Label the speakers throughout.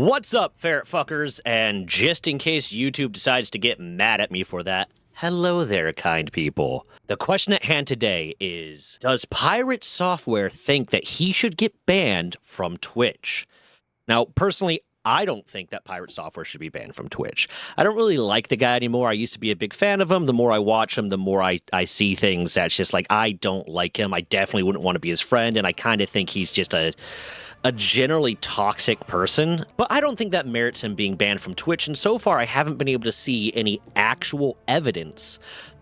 Speaker 1: What's up, ferret fuckers? And just in case YouTube decides to get mad at me for that, hello there, kind people. The question at hand today is, does Pirate Software think that he should get banned from Twitch? Now, personally, I don't think that Pirate Software should be banned from Twitch. I don't really like the guy anymore. I used to be a big fan of him. The more I watch him, the more I see things that's just like, I don't like him. I definitely wouldn't want to be his friend, and I kind of think he's just a generally toxic person, but I don't think that merits him being banned from Twitch, and so far I haven't been able to see any actual evidence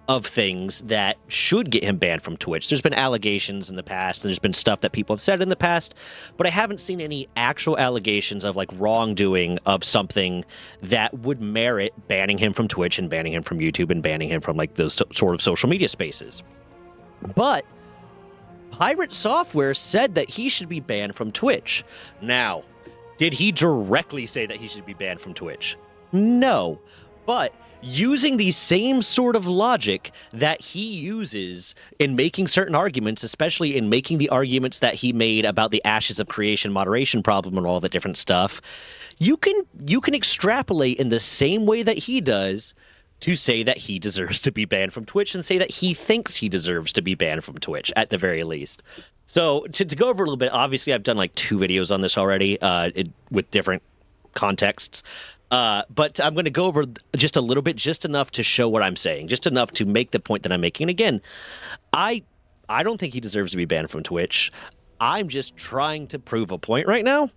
Speaker 1: of things that should get him banned from Twitch. There's been allegations in the past, and there's been stuff that people have said in the past, but I haven't seen any actual allegations of like wrongdoing of something that would merit banning him from Twitch and banning him from YouTube and banning him from like those sort of social media spaces. But Pirate Software said that he should be banned from Twitch. Now, did he directly say that he should be banned from Twitch? No. But using the same sort of logic that he uses in making certain arguments, especially in making the arguments that he made about the Ashes of Creation moderation problem and all that different stuff, you can extrapolate in the same way that he does to say that he deserves to be banned from Twitch and say that he thinks he deserves to be banned from Twitch, at the very least. So, to go over a little bit, obviously I've done like 2 videos on this already with different contexts. But I'm going to go over just a little bit, just enough to show what I'm saying, just enough to make the point that I'm making. And again, I don't think he deserves to be banned from Twitch. I'm just trying to prove a point right now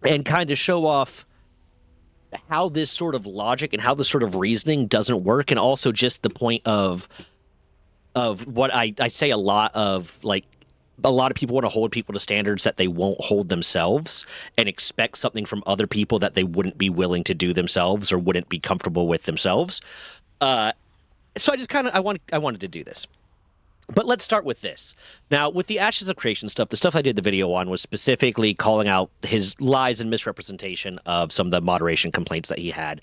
Speaker 1: and kind of show off how this sort of logic and how this sort of reasoning doesn't work, and also just the point of what I say a lot of, like, a lot of people want to hold people to standards that they won't hold themselves and expect something from other people that they wouldn't be willing to do themselves or wouldn't be comfortable with themselves. So I just kind of I wanted to do this. But let's start with this. Now, with the Ashes of Creation stuff, the stuff I did the video on was specifically calling out his lies and misrepresentation of some of the moderation complaints that he had.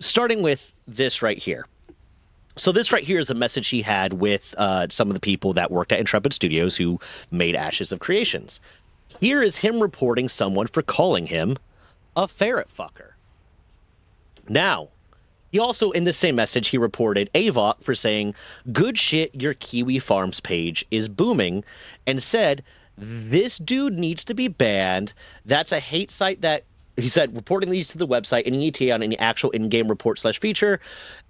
Speaker 1: Starting with this right here. So this right here is a message he had with some of the people that worked at Intrepid Studios who made Ashes of Creations. Here is him reporting someone for calling him a ferret fucker. Now, he also, in the same message, he reported Avok for saying, "Good shit, your Kiwi Farms page is booming," and said, "This dude needs to be banned. That's a hate site that," he said, "reporting these to the website, any ETA on any actual in-game report/feature.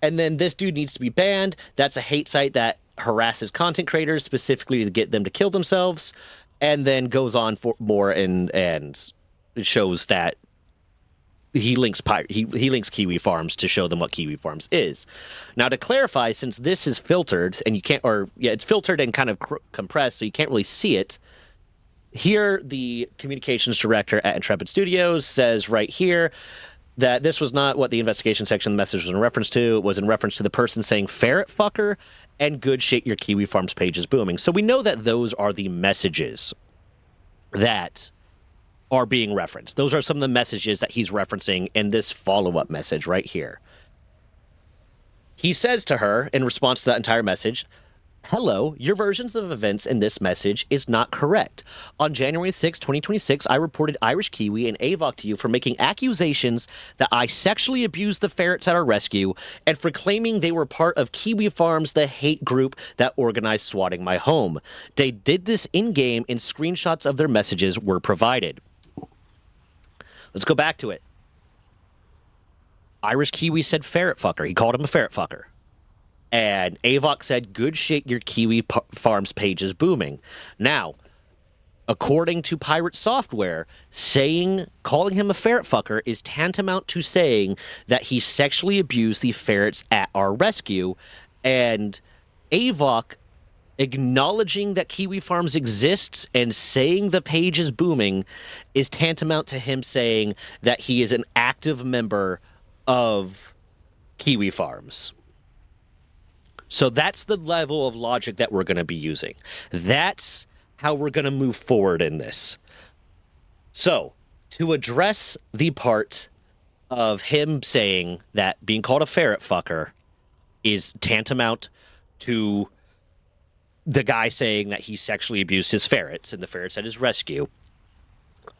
Speaker 1: And then this dude needs to be banned. That's a hate site that harasses content creators, specifically to get them to kill themselves." And then goes on for more and it shows that he links Kiwi Farms to show them what Kiwi Farms is. Now, to clarify, since this is filtered and you can't, it's filtered and kind of compressed, so you can't really see it. Here, the communications director at Intrepid Studios says right here that this was not what the investigation section of the message was in reference to. It was in reference to the person saying "ferret fucker" and "good shit, your Kiwi Farms page is booming." So we know that those are the messages that are being referenced. Those are some of the messages that he's referencing in this follow-up message right here. He says to her, in response to that entire message, "Hello, your versions of events in this message is not correct. On January 6, 2026, I reported Irish Kiwi and Avok to you for making accusations that I sexually abused the ferrets at our rescue and for claiming they were part of Kiwi Farms, the hate group that organized swatting my home. They did this in-game and screenshots of their messages were provided." Let's go back to it. Irish Kiwi said "ferret fucker." He called him a ferret fucker. And Avok said, "Good shit, your Kiwi Farms page is booming." Now, according to Pirate Software, calling him a ferret fucker is tantamount to saying that he sexually abused the ferrets at our rescue. And Avok acknowledging that Kiwi Farms exists and saying the page is booming is tantamount to him saying that he is an active member of Kiwi Farms. So that's the level of logic that we're going to be using. That's how we're going to move forward in this. So, to address the part of him saying that being called a ferret fucker is tantamount to the guy saying that he sexually abused his ferrets and the ferrets at his rescue,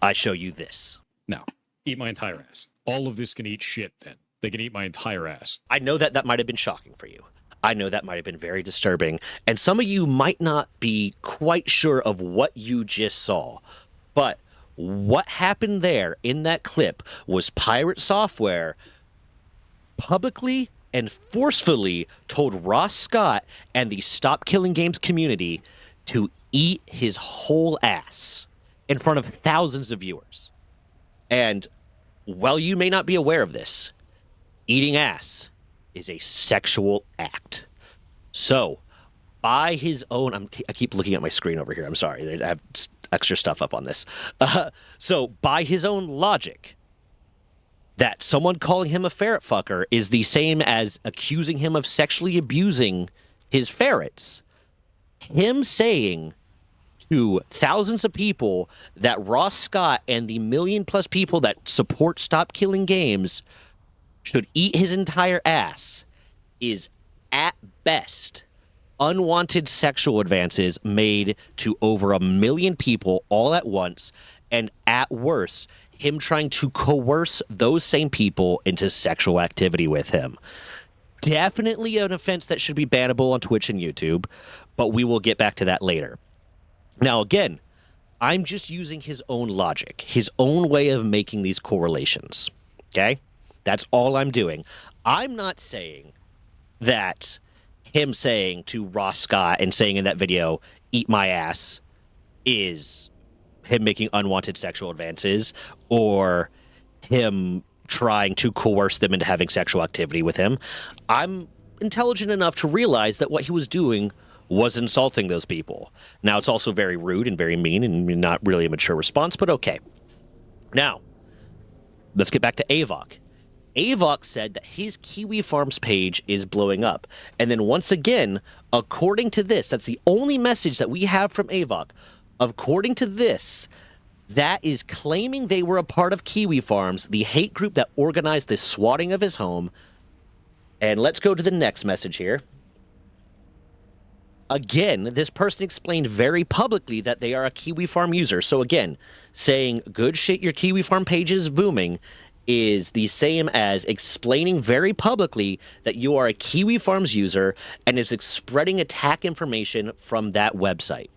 Speaker 1: I show you this.
Speaker 2: No. Eat my entire ass. All of this can eat shit then. They can eat my entire ass.
Speaker 1: I know that that might have been shocking for you. I know that might have been very disturbing. And some of you might not be quite sure of what you just saw. But what happened there in that clip was Pirate Software publicly and forcefully told Ross Scott and the Stop Killing Games community to eat his whole ass in front of thousands of viewers. And while you may not be aware of this, eating ass is a sexual act. So, by his own, I keep looking at my screen over here. I'm sorry. I have extra stuff up on this. So, by his own logic, that someone calling him a ferret fucker is the same as accusing him of sexually abusing his ferrets. Him saying to thousands of people that Ross Scott and the million-plus people that support Stop Killing Games should eat his entire ass is, at best, unwanted sexual advances made to over 1 million people all at once, and at worst, him trying to coerce those same people into sexual activity with him. Definitely an offense that should be bannable on Twitch and YouTube, but we will get back to that later. Now, again, I'm just using his own logic, his own way of making these correlations, okay? That's all I'm doing. I'm not saying that him saying to Ross Scott and saying in that video, eat my ass, is him making unwanted sexual advances or him trying to coerce them into having sexual activity with him. I'm intelligent enough to realize that what he was doing was insulting those people. Now, it's also very rude and very mean and not really a mature response, but okay. Now, let's get back to Avok. Avok said that his Kiwi Farms page is blowing up. And then once again, according to this, that's the only message that we have from Avok. According to this, that is claiming they were a part of Kiwi Farms, the hate group that organized the swatting of his home. And let's go to the next message here. Again, this person explained very publicly that they are a Kiwi Farm user. So again, saying good shit, your Kiwi Farm page is booming is the same as explaining very publicly that you are a Kiwi Farms user and is spreading attack information from that website.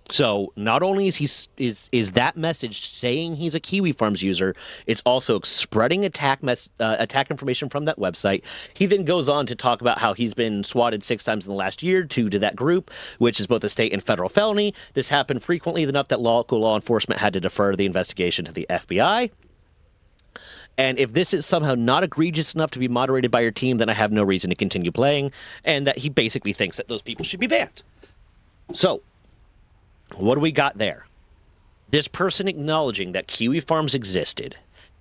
Speaker 1: So not only is that message saying he's a Kiwi Farms user, it's also spreading attack information from that website. He then goes on to talk about how he's been swatted 6 times in the last year to that group, which is both a state and federal felony. This happened frequently enough that local law enforcement had to defer the investigation to the FBI. And if this is somehow not egregious enough to be moderated by your team, then I have no reason to continue playing, and that he basically thinks that those people should be banned. So, what do we got there? This person acknowledging that Kiwi Farms existed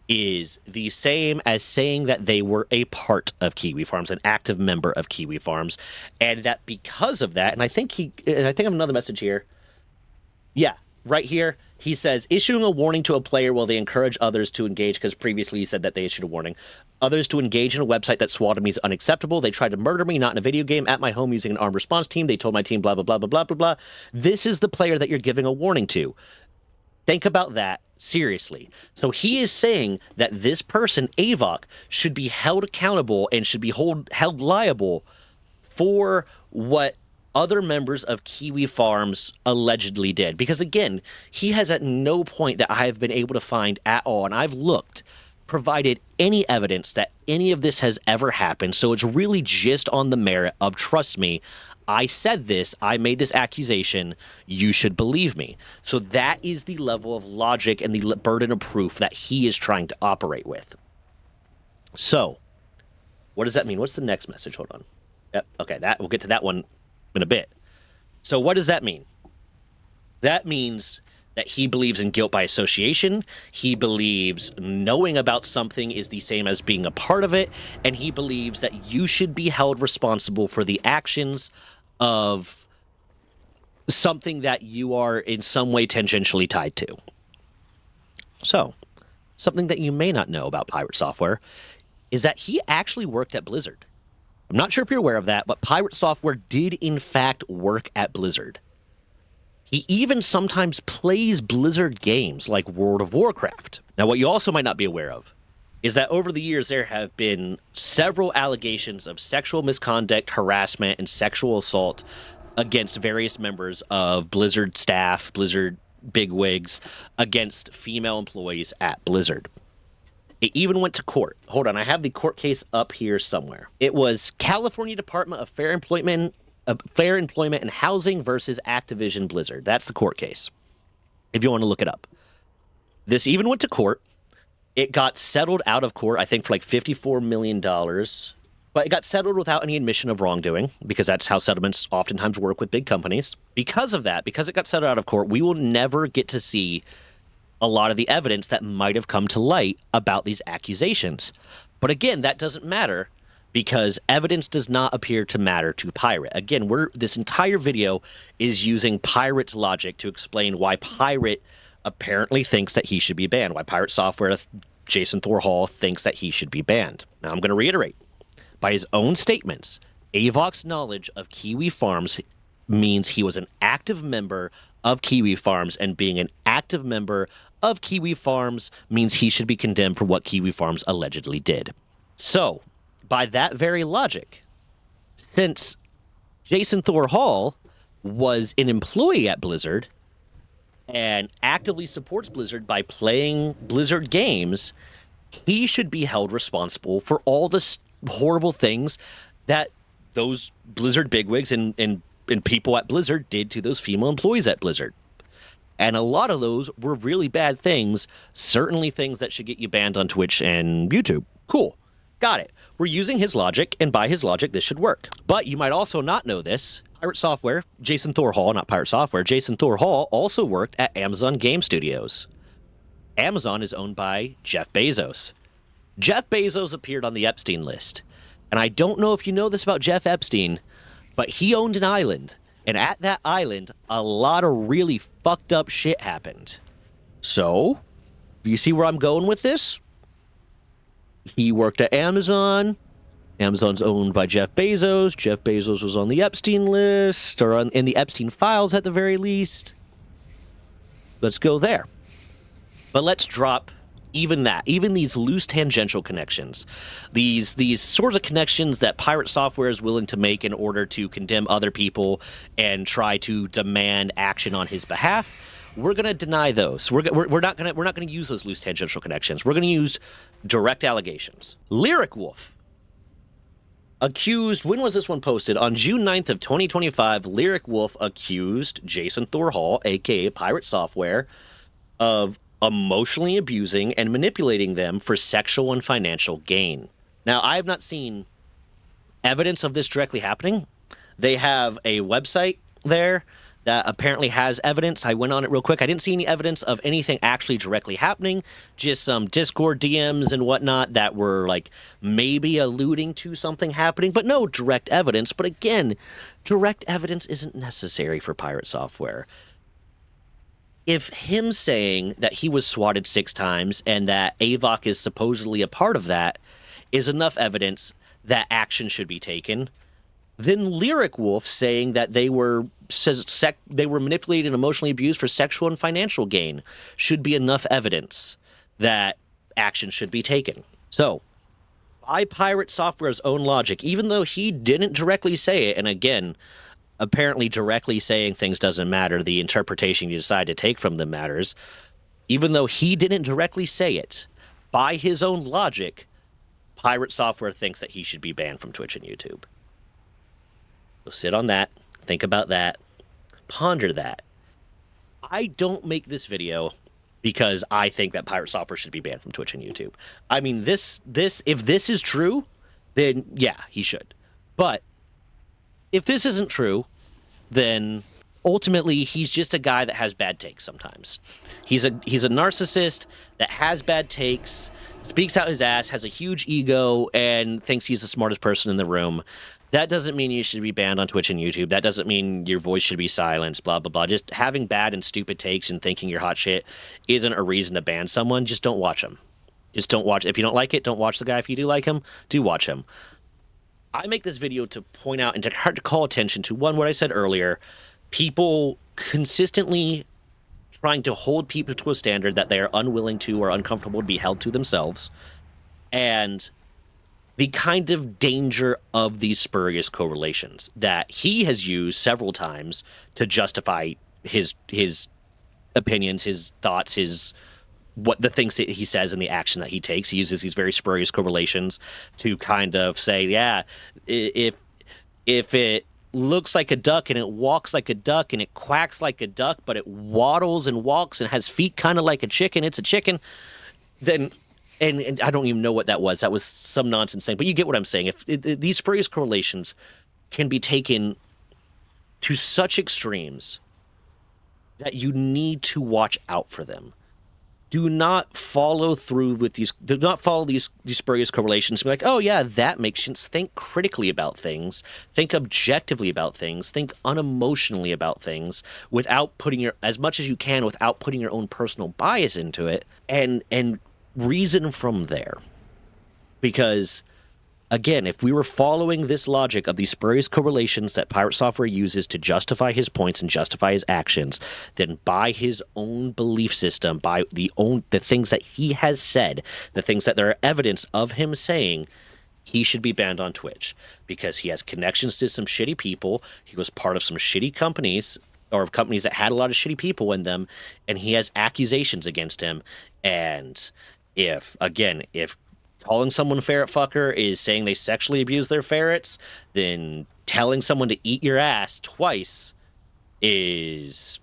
Speaker 1: is the same as saying that they were a part of Kiwi Farms, an active member of Kiwi Farms, and that because of that, and I think I have another message here. Yeah, right here. He says, issuing a warning to a player while they encourage others to engage, because previously he said that they issued a warning. Others to engage in a website that swatted me is unacceptable. They tried to murder me, not in a video game, at my home using an armed response team. They told my team blah, blah, blah, blah, blah, blah, blah. This is the player that you're giving a warning to. Think about that seriously. So he is saying that this person, Avok, should be held accountable and should be held liable for what other members of Kiwi Farms allegedly did. Because again, he has at no point that I have been able to find at all, and I've looked, provided any evidence that any of this has ever happened. So it's really just on the merit of, trust me, I said this, I made this accusation, you should believe me. So that is the level of logic and the burden of proof that he is trying to operate with. So, what does that mean? What's the next message? Hold on. Yep, okay, we'll get to that one in a bit. So what does that mean? That means that he believes in guilt by association. He believes knowing about something is the same as being a part of it. And he believes that you should be held responsible for the actions of something that you are in some way tangentially tied to. So, something that you may not know about Pirate Software is that he actually worked at Blizzard. I'm not sure if you're aware of that, but Pirate Software did in fact work at Blizzard. He even sometimes plays Blizzard games like World of Warcraft. Now, what you also might not be aware of is that over the years there have been several allegations of sexual misconduct, harassment, and sexual assault against various members of Blizzard staff, Blizzard bigwigs, against female employees at Blizzard. It even went to court. Hold on, I have the court case up here somewhere. It was California Department of Fair Employment and Housing versus Activision Blizzard. That's the court case, if you want to look it up. This even went to court. It got settled out of court, I think, for like $54 million. But it got settled without any admission of wrongdoing, because that's how settlements oftentimes work with big companies. Because of that, because it got settled out of court, we will never get to see a lot of the evidence that might have come to light about these accusations. But again, that doesn't matter, because evidence does not appear to matter to Pirate. Again, this entire video is using Pirate's logic to explain why Pirate apparently thinks that he should be banned, why Pirate Software, Jason Thor Hall, thinks that he should be banned. Now, I'm going to reiterate. By his own statements, Avok's knowledge of Kiwi Farms means he was an active member of Kiwi Farms, and being an active member of Kiwi Farms means he should be condemned for what Kiwi Farms allegedly did. So, by that very logic, since Jason Thor Hall was an employee at Blizzard and actively supports Blizzard by playing Blizzard games, he should be held responsible for all the horrible things that those Blizzard bigwigs and people at Blizzard did to those female employees at Blizzard. And a lot of those were really bad things, certainly things that should get you banned on Twitch and YouTube. Cool. Got it. We're using his logic, and by his logic, this should work. But you might also not know this. Pirate Software, Jason Thor Hall, not Pirate Software, Jason Thor Hall also worked at Amazon Game Studios. Amazon is owned by Jeff Bezos. Jeff Bezos appeared on the Epstein list. And I don't know if you know this about Jeff Epstein, but he owned an island. And at that island, a lot of really fucked up shit happened. So, you see where I'm going with this? He worked at Amazon. Amazon's owned by Jeff Bezos. Jeff Bezos was on the Epstein list, or in the Epstein files at the very least. Let's go there. But let's drop even that, even these loose tangential connections, these sorts of connections that Pirate Software is willing to make in order to condemn other people and try to demand action on his behalf. We're going to deny those. We're not going to use those loose tangential connections. We're going to use direct allegations. Lyric Wolf accused, when was this one posted? On June 9th of 2025, Lyric Wolf accused Jason Thor Hall, aka Pirate Software, of emotionally abusing and manipulating them for sexual and financial gain. Now, I have not seen evidence of this directly happening. They have a website there that apparently has evidence. I went on it real quick. I didn't see any evidence of anything actually directly happening, just some Discord DMs and whatnot that were like maybe alluding to something happening, but no direct evidence. But again, direct evidence isn't necessary for Pirate Software. If him saying that he was swatted 6 times and that Avok is supposedly a part of that is enough evidence that action should be taken, then Lyric Wolf saying that they were manipulated and emotionally abused for sexual and financial gain should be enough evidence that action should be taken. So, by Pirate Software's own logic, even though he didn't directly say it, and again, apparently directly saying things doesn't matter, the interpretation you decide to take from them matters, even though he didn't directly say it, by his own logic, Pirate Software thinks that he should be banned from Twitch and YouTube. So sit on that, think about that, ponder that. I don't make this video because I think that Pirate Software should be banned from Twitch and YouTube. I mean, if this is true, then yeah, he should. But if this isn't true, then ultimately he's just a guy that has bad takes sometimes. He's a narcissist that has bad takes, speaks out his ass, has a huge ego, and thinks he's the smartest person in the room. That doesn't mean you should be banned on Twitch and YouTube. That doesn't mean your voice should be silenced, blah, blah, blah. Just having bad and stupid takes and thinking you're hot shit isn't a reason to ban someone. Just don't watch him. Just don't watch. If you don't like it, don't watch the guy. If you do like him, do watch him. I make this video to point out and to call attention to, one, what I said earlier, people consistently trying to hold people to a standard that they are unwilling to or uncomfortable to be held to themselves, and the kind of danger of these spurious correlations that he has used several times to justify his opinions, his thoughts, his what the things that he says and the action that he takes. He uses these very spurious correlations to kind of say, yeah, if it looks like a duck and it walks like a duck and it quacks like a duck, but it waddles and walks and has feet kind of like a chicken, it's a chicken, then and I don't even know what that was. That was some nonsense thing, but you get what I'm saying. If these spurious correlations can be taken to such extremes that you need to watch out for them. Do not follow through with these. Do not follow these spurious correlations. Be like, oh yeah, that makes sense. Think critically about things. Think objectively about things. Think unemotionally about things, without putting your as much as you can, without putting your own personal bias into it, and reason from there. Because again, if we were following this logic of these spurious correlations that Pirate Software uses to justify his points and justify his actions, then by his own belief system, by the things that he has said, the things that there are evidence of him saying, he should be banned on Twitch because he has connections to some shitty people. He was part of some shitty companies, or companies that had a lot of shitty people in them, and he has accusations against him. And if calling someone ferret fucker is saying they sexually abuse their ferrets, then telling someone to eat your ass twice is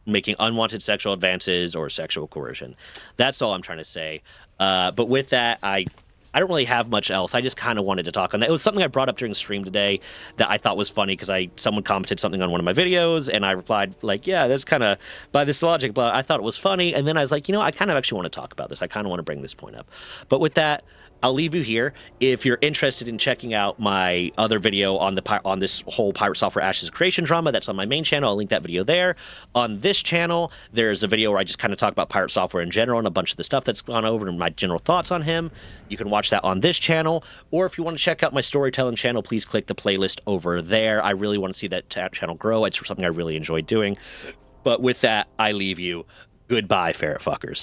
Speaker 1: making unwanted sexual advances or sexual coercion. That's all I'm trying to say. But with that, I don't really have much else. I just kind of wanted to talk on that. It was something I brought up during stream today that I thought was funny because someone commented something on one of my videos, and I replied like, yeah, that's kind of by this logic, but I thought it was funny. And then I was like, I kind of actually want to talk about this. I kind of want to bring this point up. But with that, I'll leave you here. If you're interested in checking out my other video on this whole Pirate Software Ashes creation drama, that's on my main channel. I'll link that video there. On this channel, there's a video where I just kind of talk about Pirate Software in general and a bunch of the stuff that's gone over and my general thoughts on him. You can watch that on this channel. Or if you want to check out my storytelling channel, please click the playlist over there. I really want to see that channel grow. It's something I really enjoy doing. But with that, I leave you. Goodbye, ferret fuckers.